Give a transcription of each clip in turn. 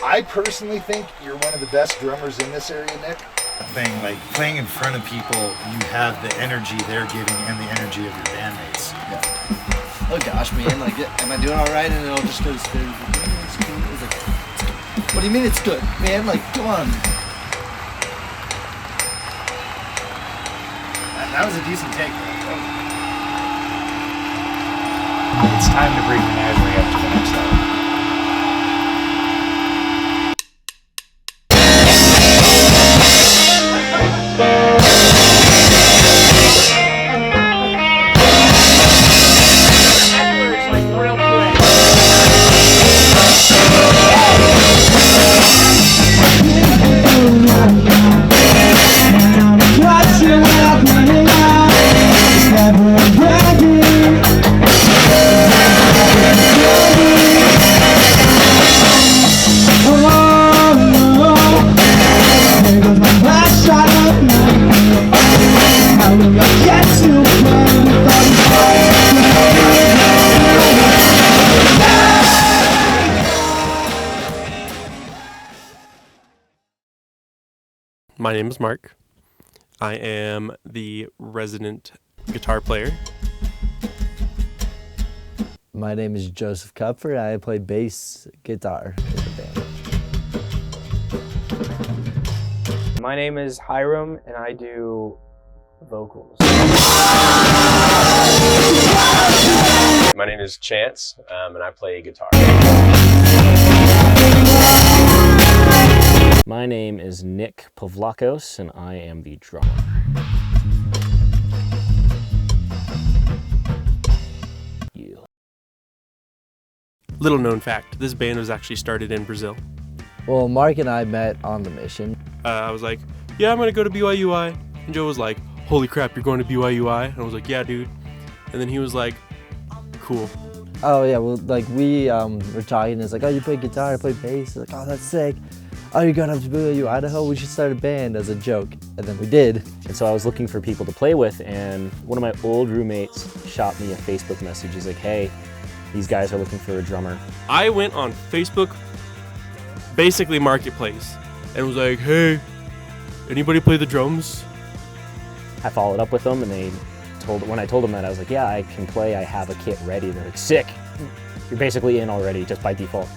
I personally think you're one of the best drummers in this area, Nick. Playing in front of people, you have the energy they're giving and the energy of your bandmates. Yeah. Oh gosh, man, like, am I doing all right? And it all just goes through. It's cool. It's like, what do you mean it's good, man? Like, come on. That was a decent take. It's time to bring Menagerie up to the next level. My name is Mark. I am the resident guitar player. My name is Joseph Kupfer. I play bass guitar in the band. My name is Hiram, and I do vocals. My name is Chance, and I play guitar. My name is Nick Pavlakos, and I am the drummer. Yeah. Little known fact, this band was actually started in Brazil. Well, Mark and I met on the mission. I was like, yeah, I'm going to go to BYUI. And Joe was like, holy crap, you're going to BYUI? And I was like, yeah, dude. And then he was like, cool. Oh, yeah, well, like, we were talking, and it's like, oh, you play guitar, I play bass. Like, oh, that's sick. Oh, you're going up to BYU, Idaho? We should start a band as a joke. And then we did. And so I was looking for people to play with, and one of my old roommates shot me a Facebook message. He's like, hey, these guys are looking for a drummer. I went on Facebook, basically Marketplace, and was like, hey, anybody play the drums? I followed up with them, and when I told them that, I was like, yeah, I can play, I have a kit ready. They're like, sick. You're basically in already, just by default.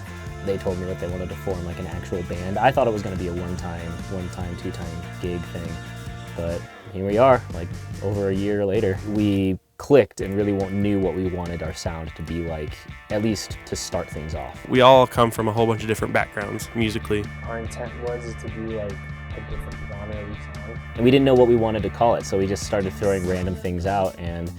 They told me that they wanted to form like an actual band. I thought it was going to be a one-time, two-time gig thing, but here we are, like over a year later. We clicked and really knew what we wanted our sound to be like, at least to start things off. We all come from a whole bunch of different backgrounds musically. Our intent was to be like a different genre every song. And we didn't know what we wanted to call it, so we just started throwing random things out, and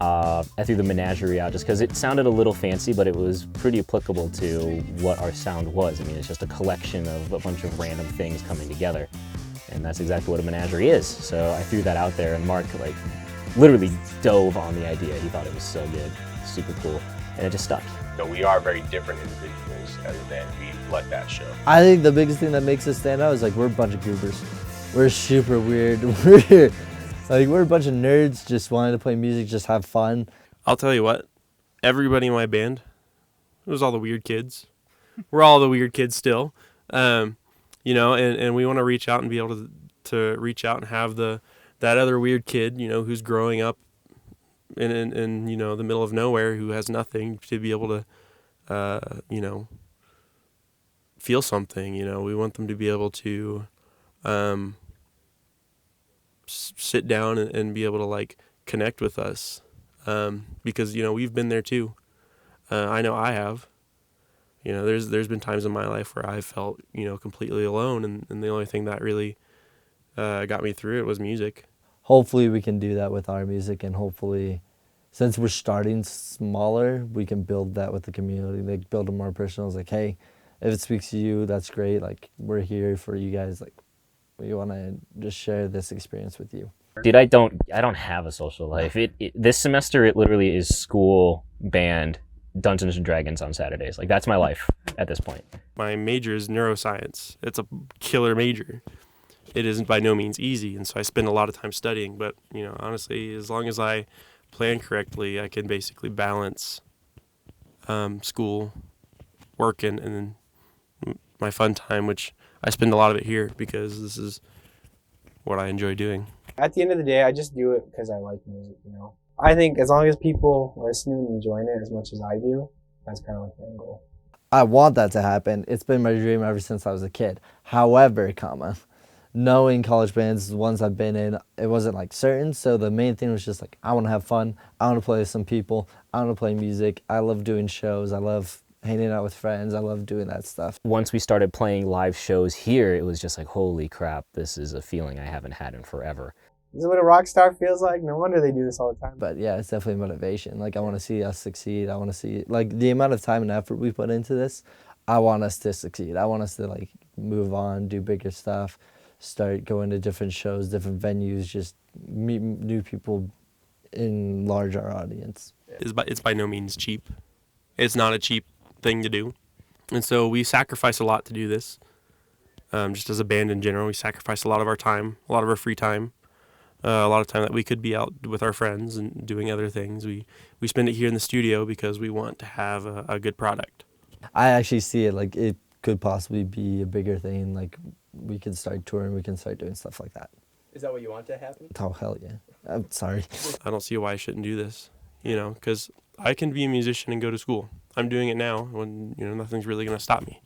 I threw the Menagerie out just because it sounded a little fancy, but it was pretty applicable to what our sound was. I mean, it's just a collection of a bunch of random things coming together, and that's exactly what a Menagerie is. So I threw that out there, and Mark like literally dove on the idea. He thought it was so good, super cool, and it just stuck. So we are very different individuals as a band. We let that show. I think the biggest thing that makes us stand out is like we're a bunch of goobers. We're super weird. We're a bunch of nerds just wanting to play music, just have fun. I'll tell you what, everybody in my band, it was all the weird kids. We're all the weird kids still, and we want to reach out and be able to reach out and have that other weird kid, who's growing up in the middle of nowhere, who has nothing, to be able to, feel something. We want them to be able to sit down and be able to like connect with us, because we've been there too. I know I have. There's been times in my life where I felt completely alone, and the only thing that really got me through it was music. Hopefully we can do that with our music, and hopefully, since we're starting smaller, we can build that with the community, like build it more personal. It's like, hey, if it speaks to you, that's great. Like, we're here for you guys. Like, we want to just share this experience with you. Dude, I don't have a social life. This semester, it literally is school, band, Dungeons and Dragons on Saturdays. Like, that's my life at this point. My major is neuroscience. It's a killer major. It isn't by no means easy, and so I spend a lot of time studying. But, honestly, as long as I plan correctly, I can basically balance school, work, and my fun time, which I spend a lot of it here because this is what I enjoy doing. At the end of the day, I just do it because I like music, you know. I think as long as people listening and enjoying it as much as I do, that's kind of like my goal. I want that to happen. It's been my dream ever since I was a kid. However, knowing college bands, the ones I've been in, it wasn't like certain. So the main thing was just like, I want to have fun. I want to play with some people. I want to play music. I love doing shows. I love hanging out with friends. I love doing that stuff. Once we started playing live shows here, it was just like, holy crap, this is a feeling I haven't had in forever. This is what a rock star feels like. No wonder they do this all the time. But yeah, it's definitely motivation. Like, I want to see us succeed. I want to see, like, the amount of time and effort we put into this, I want us to succeed. I want us to, like, move on, do bigger stuff, start going to different shows, different venues, just meet new people, enlarge our audience. It's by no means cheap. It's not a cheap thing to do. And so we sacrifice a lot to do this. Just as a band in general, we sacrifice a lot of our time, a lot of our free time. A lot of time that we could be out with our friends and doing other things. We spend it here in the studio because we want to have a good product. I actually see it like it could possibly be a bigger thing. Like, we can start touring, we can start doing stuff like that. Is that what you want to happen? Oh, hell yeah. I'm sorry. I don't see why I shouldn't do this, you know, because I can be a musician and go to school. I'm doing it now when, you know, nothing's really going to stop me.